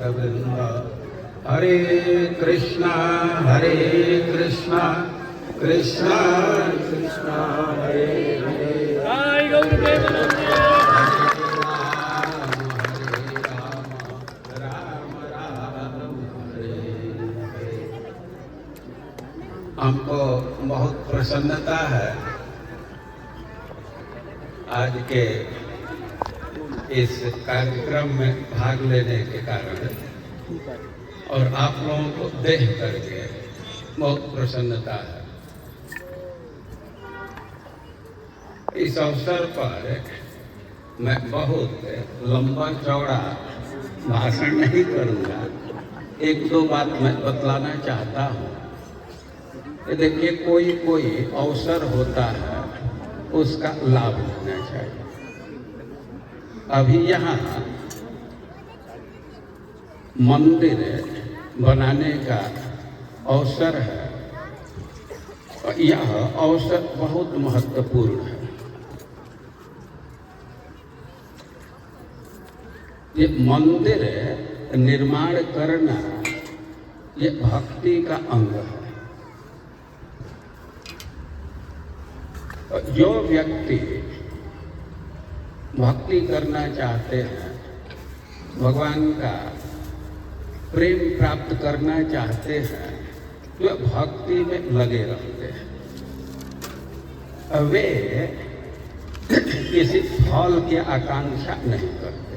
भक्तवृंद। हरे कृष्णा कृष्णा कृष्णा हरे हरे। जय गौर प्रेमानंद। हमको बहुत प्रसन्नता है आज के इस कार्यक्रम में भाग लेने के कारण, और आप लोगों को देख करके बहुत प्रसन्नता है। इस अवसर पर मैं बहुत लंबा चौड़ा भाषण नहीं करूंगा, एक दो बात मैं बतलाना चाहता हूँ। देखिए, कोई अवसर होता है उसका लाभ लेना चाहिए। अभी यहाँ मंदिर बनाने का अवसर है और यह अवसर बहुत महत्वपूर्ण है। ये मंदिर निर्माण करना ये भक्ति का अंग है। जो व्यक्ति भक्ति करना चाहते हैं, भगवान का प्रेम प्राप्त करना चाहते हैं, वे भक्ति में लगे रहते हैं। वे किसी फल की आकांक्षा नहीं करते।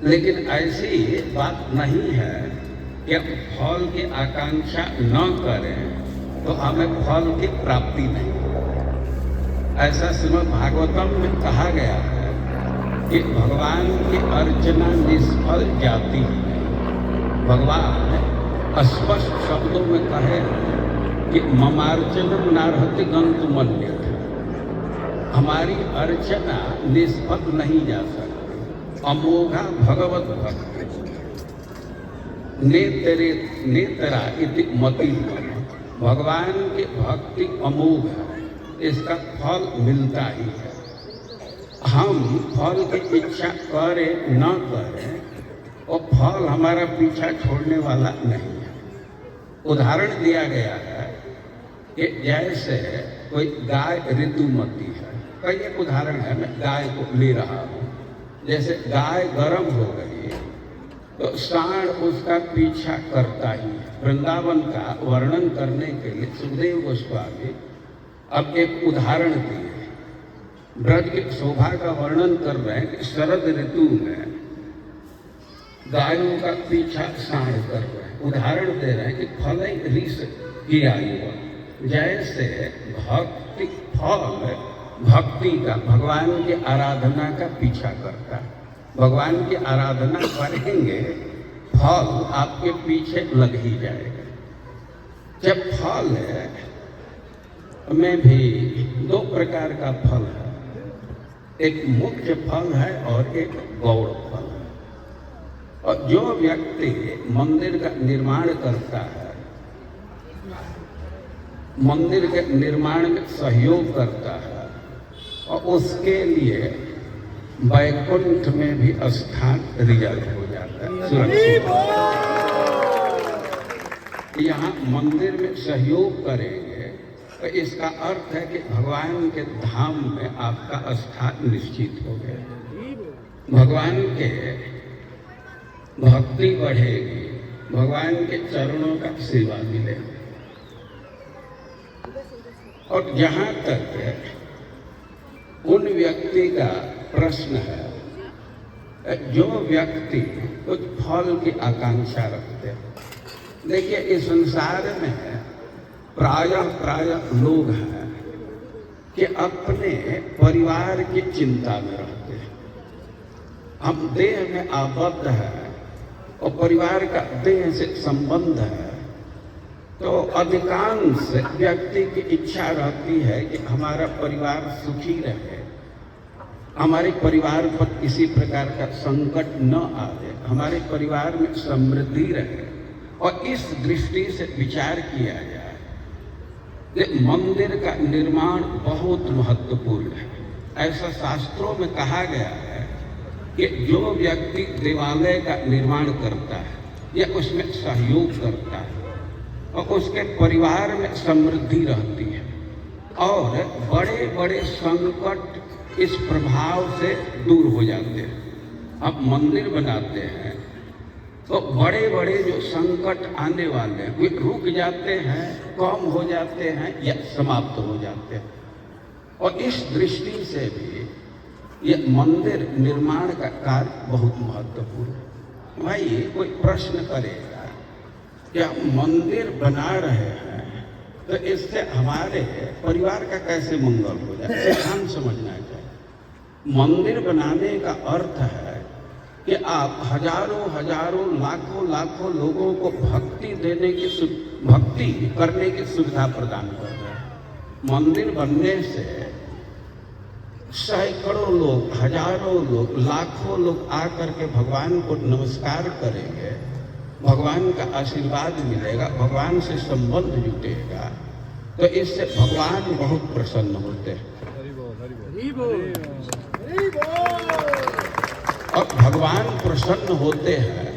लेकिन ऐसी बात नहीं है कि फल की आकांक्षा न करें तो हमें फल की प्राप्ति नहीं। ऐसा श्रीमद् भागवतम में कहा गया है कि भगवान की अर्चना निष्फल जाती है। भगवान स्पष्ट शब्दों में कहे कि ममार्चनम नारहति गंतुमन्य, हमारी अर्चना निष्फल नहीं जा सकती। अमोघा भगवत भक्ति नेतरा इति मति। भगवान की भक्ति अमोघ है, इसका फल मिलता ही है। हम फल की इच्छा करें न करें और फल हमारा पीछा छोड़ने वाला नहीं है। उदाहरण दिया गया है कि जैसे कोई गाय ऋतुमती है। कई एक उदाहरण है, मैं गाय को ले रहा हूँ। जैसे गाय गर्म हो गई तो सांड उसका पीछा करता ही है। वृंदावन का वर्णन करने के लिए सुखदेव गोस्वामी अब एक उदाहरण दिए। ब्रज की शोभा का वर्णन कर रहे हैं कि शरद ऋतु में गायों का पीछा सांड कर रहे हैं। उदाहरण दे रहे हैं कि फल ऋष की आयु। जैसे भक्ति फल भक्ति का भगवान की आराधना का पीछा करता है। भगवान की आराधना करेंगे, फल आपके पीछे लग ही जाएगा। जब फल में भी दो प्रकार का फल है, एक मुख्य फल है और एक गौड़ फल है। और जो व्यक्ति मंदिर का निर्माण करता है, मंदिर के निर्माण में सहयोग करता है, और उसके लिए वैकुंठ में भी स्थान रिजर्व हो जाता है, सुरक्षित। यहाँ मंदिर में सहयोग करेंगे तो इसका अर्थ है कि भगवान के धाम में आपका स्थान निश्चित हो गया। भगवान के भक्ति बढ़ेगी, भगवान के चरणों का सेवा मिलेगा। और जहाँ तक उन व्यक्ति का प्रश्न है जो व्यक्ति कुछ फल की आकांक्षा रखते हैं। देखिए, इस संसार में प्रायः लोग हैं कि अपने परिवार की चिंता में रहते हैं। हम देह में आबद्ध हैं और परिवार का देह से संबंध है, तो अधिकांश व्यक्ति की इच्छा रहती है कि हमारा परिवार सुखी रहे, हमारे परिवार पर किसी प्रकार का संकट न आए, हमारे परिवार में समृद्धि रहे। और इस दृष्टि से विचार किया जाए कि मंदिर का निर्माण बहुत महत्वपूर्ण है। ऐसा शास्त्रों में कहा गया है कि जो व्यक्ति देवालय का निर्माण करता है या उसमें सहयोग करता है और उसके परिवार में समृद्धि रहती है और बड़े बड़े संकट इस प्रभाव से दूर हो जाते हैं। अब मंदिर बनाते हैं तो बड़े बड़े जो संकट आने वाले हैं वे रुक जाते हैं, कम हो जाते हैं या समाप्त हो जाते हैं। और इस दृष्टि से भी ये मंदिर निर्माण का कार्य बहुत महत्वपूर्ण है। भाई कोई प्रश्न करेगा कि हम मंदिर बना रहे हैं तो इससे हमारे परिवार का कैसे मंगल हो जाए, सिद्धांत समझना चाहिए। मंदिर बनाने का अर्थ है कि आप हजारों हजारों लाखों लाखों लोगों को भक्ति करने की सुविधा प्रदान कर रहे हैं। मंदिर बनने से सैकड़ों लोग, हजारों लोग, लाखों लोग आकर के भगवान को नमस्कार करेंगे, भगवान का आशीर्वाद मिलेगा, भगवान से संबंध जुटेगा, तो इससे भगवान बहुत प्रसन्न होते हैं। और भगवान प्रसन्न होते हैं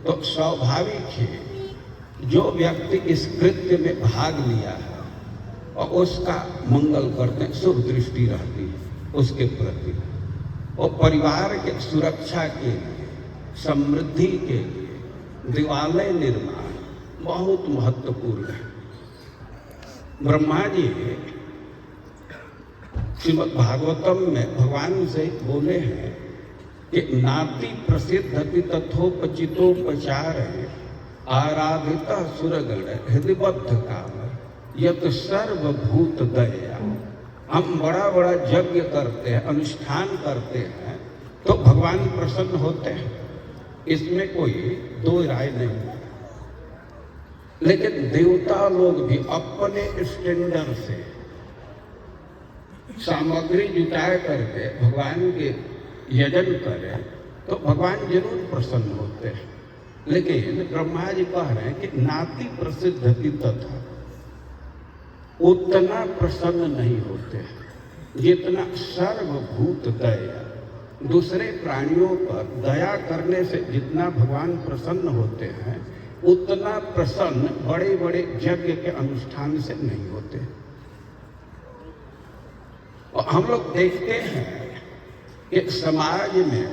तो स्वाभाविक है जो व्यक्ति इस कृत्य में भाग लिया है और उसका मंगल करते हैं, शुभ दृष्टि रहती है उसके प्रति। और परिवार के सुरक्षा के लिए, समृद्धि के लिए देवालय निर्माण बहुत महत्वपूर्ण है। ब्रह्मा जी श्रीमद् भागवतम में भगवान से बोले हैं कि नाति प्रसिद्धति तथोपचितोपचार आराधित सुरगण हृदयबद्ध काम यत सर्वभूत दया। हम बड़ा बड़ा यज्ञ करते हैं, अनुष्ठान करते हैं तो भगवान प्रसन्न होते हैं, इसमें कोई दो राय नहीं है। लेकिन देवता लोग भी अपने स्टैंडर्ड से सामग्री जुटा करके भगवान के यजन करें तो भगवान जरूर प्रसन्न होते हैं। लेकिन ब्रह्मा जी कह रहे हैं कि नाति प्रसिद्धति तथा उतना प्रसन्न नहीं होते जितना सर्वभूत दया, दूसरे प्राणियों पर दया करने से जितना भगवान प्रसन्न होते हैं उतना प्रसन्न बड़े बड़े यज्ञ के अनुष्ठान से नहीं होते। और हम लोग देखते हैं कि समाज में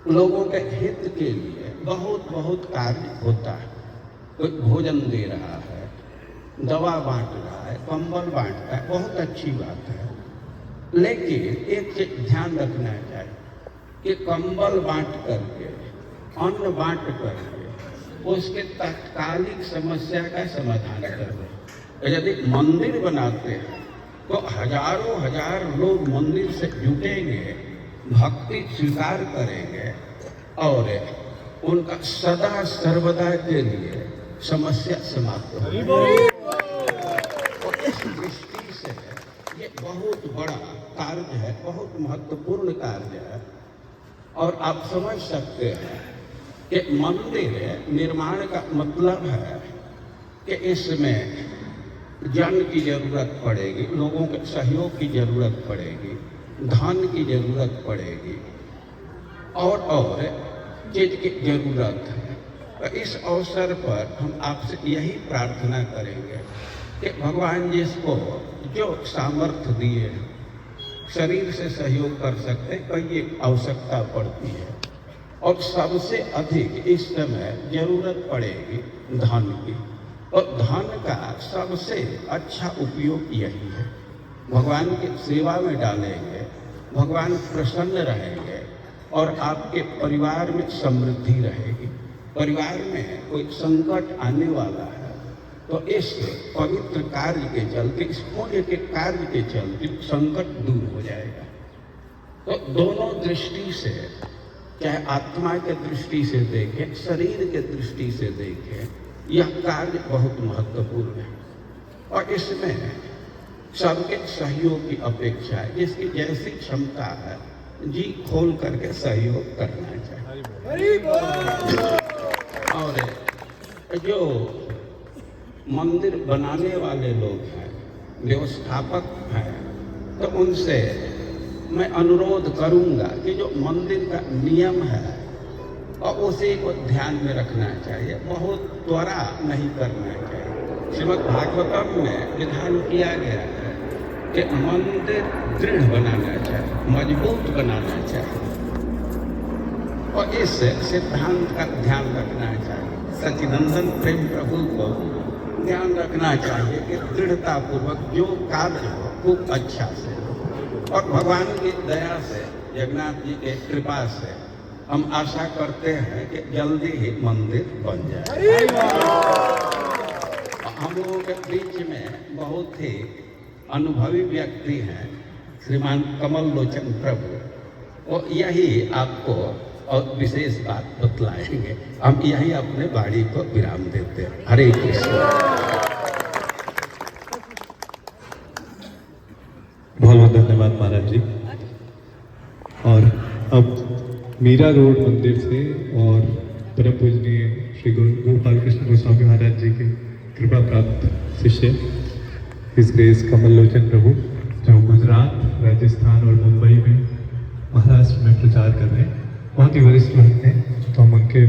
लोगों के हित के लिए बहुत बहुत कार्य होता है। कोई भोजन दे रहा है, दवा बांट रहा है, कंबल बांट रहा है, बहुत अच्छी बात है। लेकिन एक चीज ध्यान रखना चाहिए कि कंबल बांट करके, अन्न बांट करके उसके तात्कालिक समस्या का समाधान करें। यदि मंदिर बनाते हैं तो हजारों हजार लोग मंदिर से जुटेंगे, भक्ति स्वीकार करेंगे और उनका सदा सर्वदा के लिए समस्या समाप्त होगी। और इस दृष्टि से ये बहुत बड़ा कार्य है, बहुत महत्वपूर्ण कार्य है। और आप समझ सकते हैं कि मंदिर निर्माण का मतलब है कि इसमें जन की जरूरत पड़ेगी, लोगों के सहयोग की जरूरत पड़ेगी, धन की जरूरत पड़ेगी और चीज की जरूरत है। तो इस अवसर पर हम आपसे यही प्रार्थना करेंगे कि भगवान जिसको जो सामर्थ्य दिए, शरीर से सहयोग कर सकते, कई आवश्यकता पड़ती है और सबसे अधिक इस समय जरूरत पड़ेगी धन की। और धन का सबसे अच्छा उपयोग यही है, भगवान की सेवा में डालेंगे, भगवान प्रसन्न रहेंगे और आपके परिवार में समृद्धि रहेगी। परिवार में कोई संकट आने वाला है तो इस पवित्र कार्य के चलते, इस पुण्य के कार्य के चलते संकट दूर हो जाएगा। तो दोनों दृष्टि से, चाहे आत्मा के दृष्टि से देखें, शरीर के दृष्टि से देखें, यह कार्य बहुत महत्वपूर्ण है। और इसमें सबके सहयोग की अपेक्षा है, जिसकी जैसी क्षमता है जी खोल करके सहयोग करना चाहिए। और जो मंदिर बनाने वाले लोग हैं, व्यवस्थापक हैं, तो उनसे मैं अनुरोध करूंगा कि जो मंदिर का नियम है और उसी को ध्यान में रखना चाहिए, बहुत त्वरा नहीं करना चाहिए। श्रीमद् भागवतम में विधान किया गया है कि मंदिर दृढ़ बनाना चाहिए, मजबूत बनाना चाहिए और इस सिद्धांत का ध्यान रखना चाहिए। सच्चिदानंद प्रेम प्रभु को ध्यान रखना चाहिए कि दृढ़ता पूर्वक जो कार्य हो खूब अच्छा से, और भगवान की दया से, जगन्नाथ जी के कृपा से हम आशा करते हैं कि जल्दी ही मंदिर बन जाए। हम लोगों के बीच में बहुत ही अनुभवी व्यक्ति हैं श्रीमान कमल लोचन प्रभु, और यही आपको और विशेष बात बतलाएंगे। हम यही अपने वाणी को विराम देते हैं। हरे कृष्ण। बहुत बहुत धन्यवाद महाराज जी। और अब मीरा रोड मंदिर से और परम पूजनीय श्री गोपाल कृष्ण गोस्वामी महाराज जी के कृपा प्राप्त शिष्य हिज ग्रेस कमल लोचन प्रभु, जो गुजरात, राजस्थान और मुंबई में, महाराष्ट्र में प्रचार कर रहे हैं, बहुत ही वरिष्ठ भक्त हैं, तो हम उनके